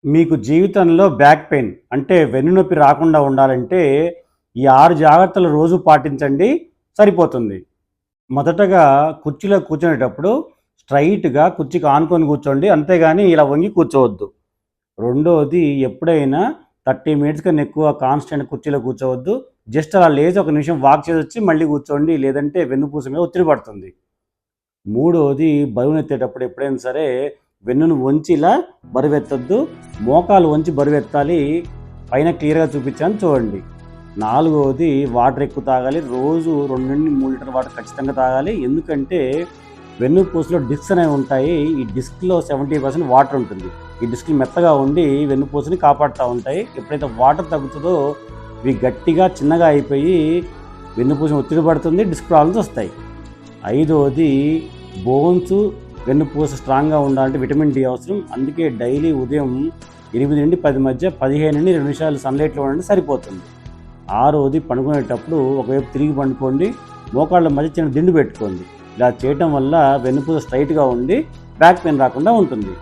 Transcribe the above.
మీకు జీవితంలో back pain అంటే వెన్నునొప్పి రాకుండా ఉండాలంటే ఈ 6 జాగ్రత్తలు రోజు పాటించండి, సరిపోతుంది. మొదటగా కుర్చీలో కూర్చునేటప్పుడు స్ట్రైట్‌గా కుర్చీకి ఆనుకొని కూర్చోండి. అంతేగాని ఇలా వంగి కూర్చోవద్దు. రెండోది ఎప్పుడైనా 30 మినిట్స్ కన్నా ఎక్కువ కాన్స్టెంట్ కుర్చీలో కూర్చోవద్దు. జస్ట్ అలా లేచి ఒక నిమిషం వాక్ చేసొచ్చి మళ్ళీ కూర్చోండి. లేదంటే వెన్నుపూస మీద ఒత్తిడి పడుతుంది. మూడోది బరువునెత్తేటప్పుడు ఎప్పుడైనా సరే వెన్నును వంచి ఇలా బరువెత్తొద్దు. మోకాలు వంచి బరువెత్తాలి. పైన క్లియర్‌గా చూపించాను చూడండి. నాలుగోది వాటర్ ఎక్కువ తాగాలి. రోజు 2-3 లీటర్ల వాటర్ ఖచ్చితంగా తాగాలి. ఎందుకంటే వెన్నుపూసలో డిస్క్స్ అనేవి ఉంటాయి. ఈ డిస్క్‌లో 70% వాటర్ ఉంటుంది. ఈ డిస్క్‌లు మెత్తగా ఉండి వెన్నుపూసని కాపాడుతూ ఉంటాయి. ఎప్పుడైతే వాటర్ తగ్గుతుందో ఇవి గట్టిగా చిన్నగా అయిపోయి వెన్నుపూస ఒత్తిడి పడుతుంది. డిస్క్ ప్రాబ్లమ్స్ వస్తాయి. ఐదోది బోన్స్ వెన్నుపూస స్ట్రాంగ్గా ఉండాలంటే విటమిన్ డి అవసరం. అందుకే డైలీ ఉదయం 8-10 మధ్య 15-20 నిమిషాలు సన్లైట్లో ఉండండి, సరిపోతుంది. ఆరోది పడుకునేటప్పుడు ఒకవైపు తిరిగి పండుకోండి. మోకాళ్ళ మధ్య చిన్న దిండు పెట్టుకోండి. ఇలా చేయటం వల్ల వెన్నుపూస స్ట్రైట్గా ఉండి బ్యాక్ పెయిన్ రాకుండా ఉంటుంది.